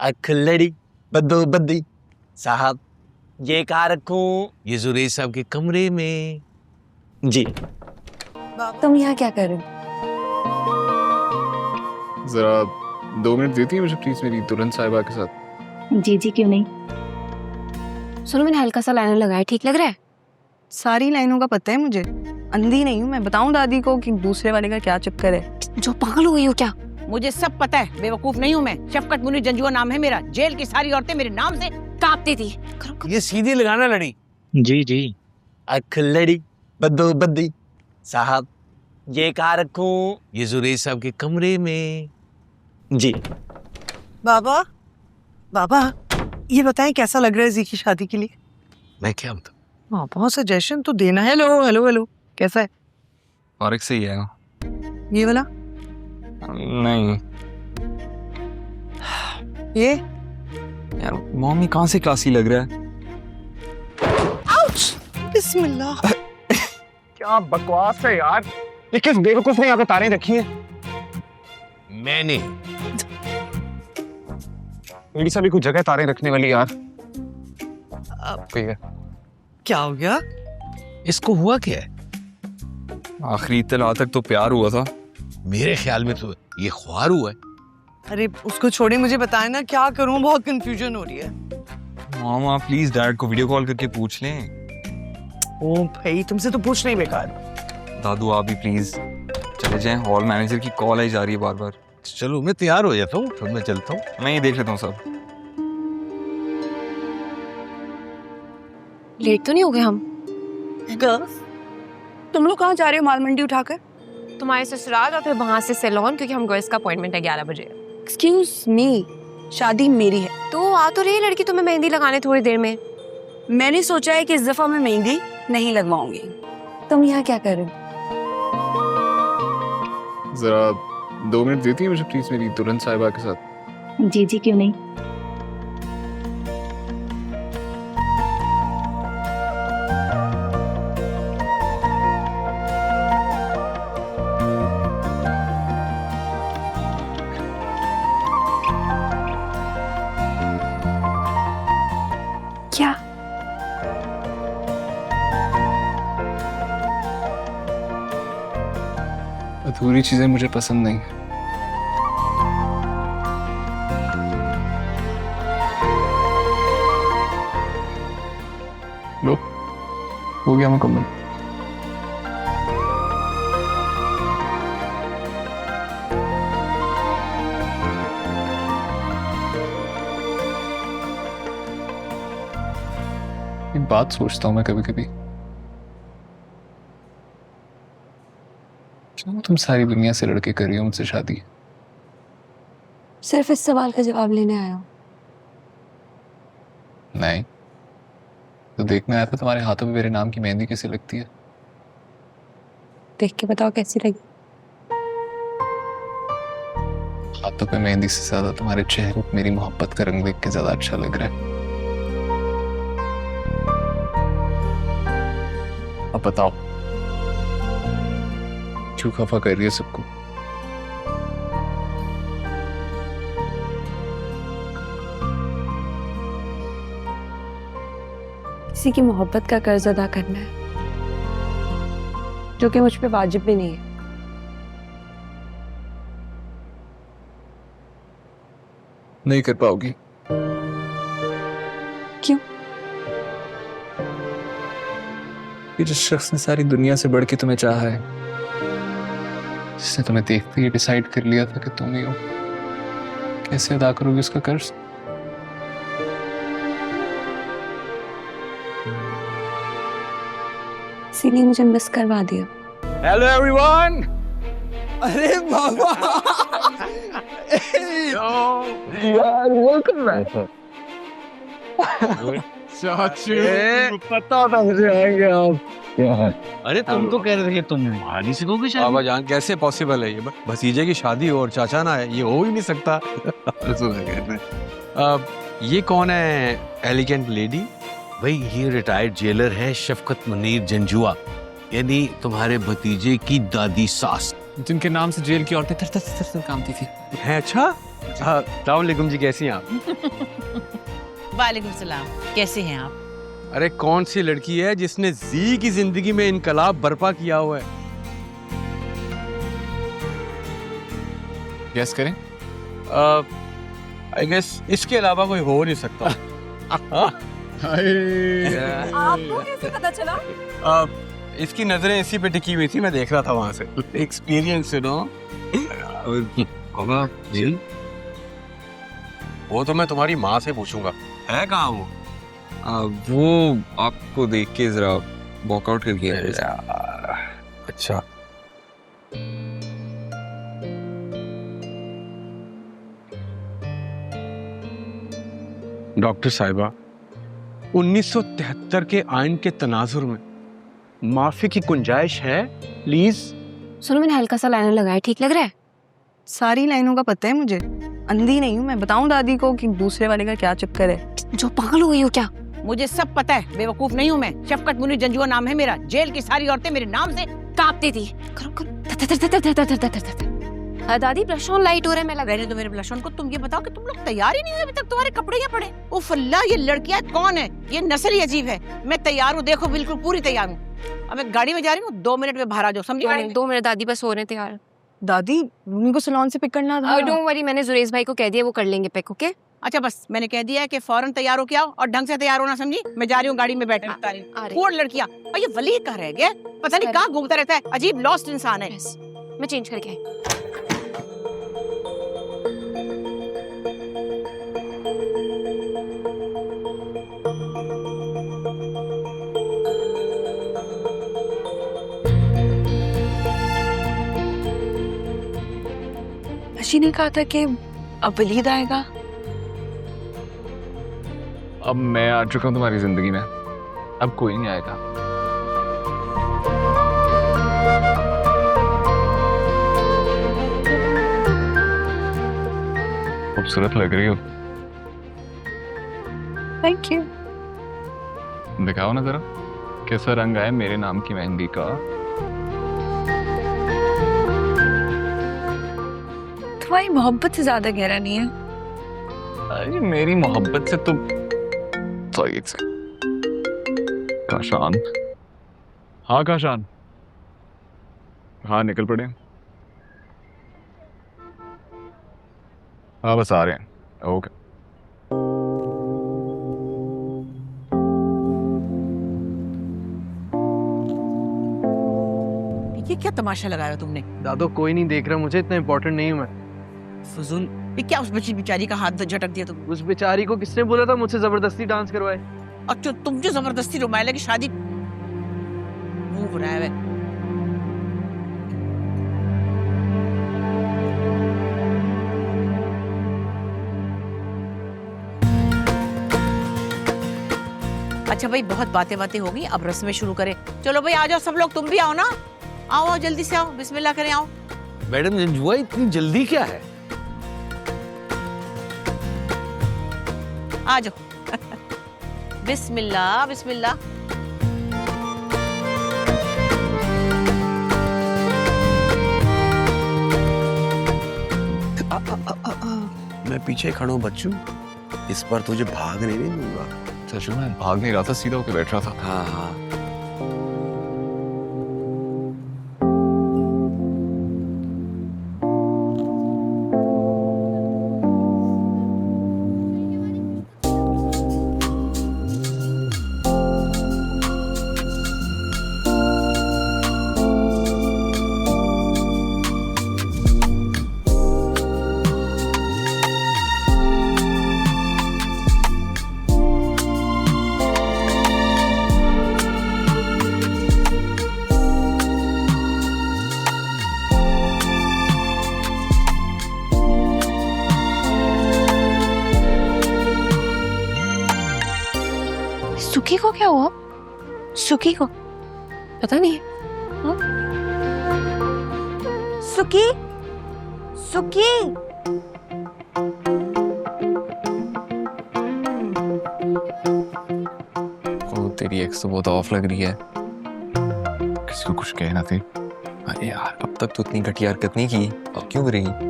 अख लड़ी बद्दो बद्दी साहब, ये कहा रखूं? ये जुरेज साहब के कमरे में। जी। तुम यहाँ क्या कर रहे हो? जरा 2 मिनट देती है मुझे प्लीज मेरी दुल्हन साहिबा के साथ? जी क्यों नहीं। सुनो, मैंने हल्का सा लाइनर लगाया, ठीक लग रहा है? सारी लाइनों का पता है मुझे, अंधी नहीं हूँ मैं। बताऊं दादी को कि दूसरे वाले का क्या चक्कर है? जो पागल हो गई हो क्या? मुझे सब पता है, बेवकूफ नहीं हूँ मैं। शफकत मुनीर जंजुआ नाम है मेरा। जेल की सारी औरतें मेरे नाम से कांपती थी। ये सीधी लगाना लड़ी। जी। अख लड़ी बद्दो बद्दी साहब, ये कहा रखूं? ये जुरेज साहब के कमरे में। जी। बाबा ये बताएं कैसा लग रहा है जी की शादी के लिए? मैं क्या बताऊं? बाबा सजेशन तो देना है। हेलो कैसा है? फारिक से ही है। ये वाला? नहीं ये यार, मम्मी कहाँ से क्लासी लग रहा है। बिस्मिल्लाह। क्या बकवास है यार, ये किस बेवकूफ ने यहाँ पे तारें रखी हैं? मैंने। मेरी सभी कुछ जगह तारें रखने वाली यार। कोई है? क्या हो गया? इसको हुआ क्या है? आखिरी इत्तला तक तो प्यार हुआ था। मेरे ख्याल में तो ये ख्वार हुआ है। अरे उसको छोड़े, मुझे बताए ना क्या करूं, बहुत कंफ्यूजन हो रही है। मामा प्लीज डैड को वीडियो कॉल करके पूछ लें। ओ भाई, तुमसे तो पूछना ही बेकार। दादू आप भी प्लीज चले जाएं, हॉल मैनेजर की कॉल आई जा रही है बार बार। चलो मैं तैयार हो जाता हूँ, फिर मैं चलता हूँ। मैं ये देख लेता हूँ सब। लेट तो नहीं हो गए हम? तुम लोग कहाँ जा रहे हो माल मंडी उठाकर? तुम्हारे ससुराल और फिर वहां से सैलून, क्योंकि हम गर्ल्स का अपॉइंटमेंट है 11 बजे। एक्सक्यूज मी, शादी मेरी है। तो आ तो रही लड़की तुम्हें मेहंदी लगाने थोड़ी देर में। मैंने सोचा है कि इस दफा मैं मेहंदी नहीं लगवाऊंगी। तुम यहाँ क्या कर रहे हो? जरा 2 मिनट देती है मुझे प्लीज मेरी दुल्हन साहिबा के साथ? जी क्यों नहीं। क्या? अधूरी चीजें मुझे पसंद नहीं। लो, हो गया मुकम्मल। एक बात सोचता हूँ मैं कभी कभी, क्यों तुम सारी दुनिया से लड़के कर रही हो मुझसे शादी? सिर्फ इस सवाल का जवाब लेने आया हूँ। नहीं तो देखने आया था तुम्हारे हाथों में मेरे नाम की मेहंदी कैसी लगती है। देख के बताओ कैसी लगी। हाथों पे मेहंदी से ज्यादा तुम्हारे चेहरे पे मेरी मोहब्बत का रंग देख के ज्यादा अच्छा लग रहा है। अब बताओ क्यों खफा कर रही है सबको? किसी की मोहब्बत का कर्ज अदा करना है जो कि मुझ पे वाजिब भी नहीं है। नहीं कर पाओगी। क्यों? कि जिस शख्स ने सारी दुनिया से बढ़ के तुम्हें चाहा है, जिसने तुम्हें देखते ही डिसाइड कर लिया था कि तुम ही हो, कैसे अदा करोगी उसका कर्ज? इसीलिए मुझे मिस करवा दिया। Hello everyone. अरे बाबा यार वेलकम बैक। चाचू पता था मुझे आएंगे आप। क्या है? अरे तुम तो कह रहे थे कि तुम हाली सिखोगे शादी। बाबा जान कैसे पॉसिबल है ये? भतीजे की शादी हो और चाचा ना है, ये हो ही नहीं सकता। ये कौन है एलिगेंट लेडी? भाई ये रिटायर्ड जेलर है शफकत मुनीर जंजुआ, यानी तुम्हारे भतीजे की दादी सास, जिनके नाम से जेल की औरतें थर थर थर थर कांपती थी। है? अच्छा अस्सलाम वालेकुम जी, कैसी हैं आप? वालेकुम सलाम, कैसे हैं आप? अरे कौन सी लड़की है जिसने जी की जिंदगी में इनकलाब बर्पा किया हुआ है? गेस करें। आई गेस इसके अलावा कोई हो नहीं सकता। आपको कैसे पता चला? इसकी नजरें इसी पे टिकी हुई थी, मैं देख रहा था वहां से। Experience you know. जी वो तो मैं तुम्हारी माँ से पूछूंगा, है कहाँ वो? वो आपको देख के जरा वॉकआउट कर गया। अच्छा, डॉक्टर साहिबा, 1973 के आइन के तनाजुर में माफी की गुंजाइश है प्लीज? सुनो, मैंने हल्का सा लाइनर लगाया, ठीक लग रहा है? सारी लाइनों का पता है मुझे, अंधी नहीं हूँ मैं। बताऊं दादी को कि दूसरे वाले का क्या चक्कर है? जो पागल हो गई हो क्या? मुझे सब पता है, बेवकूफ नहीं हूँ मैं। शफकत मुनीर जंजुआ नाम है मेरा। जेल की सारी औरतें मेरे नाम से कांपती थी। करो करो। दादी ब्रश ऑन लाइट हो रहा है, मैं लगा रहने दो मेरे ब्लश ऑन को। तुम ये बताओ कि तुम लोग तैयार ही नहीं हुए अभी तक, तुम्हारे कपड़े क्या पड़े? उफ अल्लाह, ये लड़कियां कौन है? ये नस्ल ही अजीब है। मैं तैयार हूँ, देखो बिल्कुल पूरी तैयार हूँ। अब मैं गाड़ी में जा रही हूँ, 2 मिनट में बाहर आ जाओ, समझी? 2 मिनट दादी बस हो रहे थे यार। दादी रूमी को सैलून से पिक करना था। डोंट वरी, मैंने जुरेश भाई को कह दिया, वो कर लेंगे पिक। ओके अच्छा बस मैंने कह दिया है कि फौरन तैयार हो के आओ और ढंग से तैयार होना, समझी? मैं जा रही हूँ गाड़ी में बैठने। आ रही। कौन लड़कियां? और ये वली कहाँ रह गया? पता नहीं कहाँ घूमता रहता है, अजीब लॉस्ट इंसान है। मैं चेंज करके आई। अशी ने कहा था कि अब वलीद आएगा। अब मैं आ चुका हूँ तुम्हारी जिंदगी में, अब कोई नहीं आएगा। खूबसूरत लग रही हो। Thank you. दिखाओ ना जरा कैसा रंग आया मेरे नाम की मेहंदी का। तुम्हारी मोहब्बत से ज्यादा गहरा नहीं है। अरे मेरी मोहब्बत से तो एक से काशान। हाँ काशान, हाँ निकल पड़े। हाँ बस आ रहे हैं। ओके। ये क्या तमाशा लगाया तुमने? दादो कोई नहीं देख रहा मुझे, इतना इम्पोर्टेंट नहीं हूँ मैं। फजूल। ये क्या उस बच्ची बेचारी का हाथ झटक दिया तुम? उस बेचारी को किसने बोला था मुझसे जबरदस्ती डांस करवाए? और तुम जो जबरदस्ती रुमाइला की शादी मुंह बुराया है। अच्छा भाई, बहुत बातें हो गई, अब रस्में शुरू करें। चलो भाई आ जाओ सब लोग, तुम भी आओ ना। आओ जल्दी से आओ, बिस्मिल्लाह करें, आओ। मैडम जंजुआ, इतनी जल्दी क्या है? आ जाओ। बिस्मिल्लाह बिस्मिल्लाह। मैं पीछे खड़ा हूँ बच्चू, इस पर तुझे भागने नहीं दूंगा। सच में भाग नहीं रहा था, सीधा होकर बैठ रहा था। हाँ हाँ। सुखी को क्या हुआ? सुखी को पता नहीं। हाँ? सुखी सुखी ओ तेरी एक्स तो बहुत ऑफ लग रही है, किसी को कुछ कहना थे। अरे यार अब तक तो इतनी घटिया हरकत नहीं की, अब क्यों करेगी?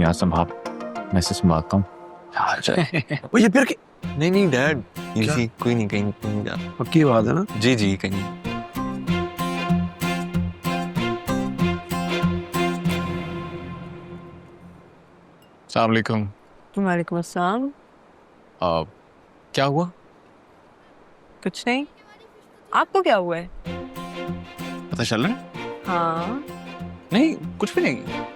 यहाँ संभाल, मैं इसे संभालता हूँ। वो ये फिर नहीं नहीं डैड, क्या? इजी कोई नहीं, कहीं कहीं जा। पक्की बात है ना? जी जी कहीं। अस्सलाम वालेकुम। वालेकुम अस्सलाम। क्या हुआ? कुछ नहीं, आपको क्या हुआ है? पता चल रहा है? हाँ, नहीं, कुछ भी नहीं।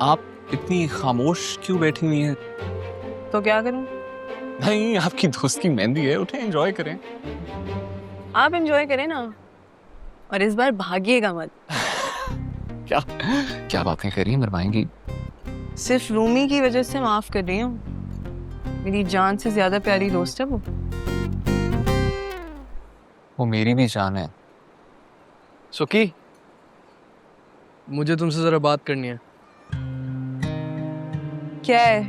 आप इतनी खामोश क्यों बैठी हुई हैं? तो क्या करूं? नहीं, आपकी दोस्त की मेहंदी है, उठे एंजॉय करें। आप एंजॉय करें ना, और इस बार भागिएगा मत। क्या क्या बातें करी मरवाएंगी? सिर्फ रूमी की वजह से माफ कर रही हूँ। मेरी जान से ज्यादा प्यारी दोस्त है वो मेरी भी जान है। सुखी, मुझे तुमसे जरा बात करनी है। क्या है?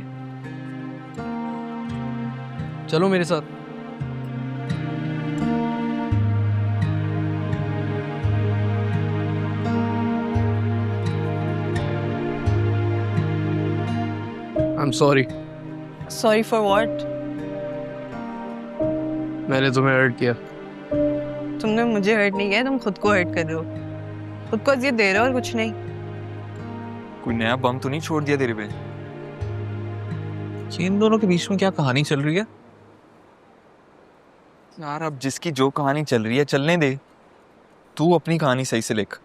चलो मेरे साथ। I'm sorry, sorry for what? मैंने तुम्हें हर्ट किया। तुमने मुझे हर्ट नहीं किया, तुम खुद को हर्ट कर रहे हो। खुद को अजियत दे रहे हो और कुछ नहीं। कोई नया बम तो नहीं छोड़ दिया तेरे पे? ये इन दोनों के बीच में क्या कहानी चल रही है? यार अब जिसकी जो कहानी चल रही है चलने दे, तू अपनी कहानी सही से लिख।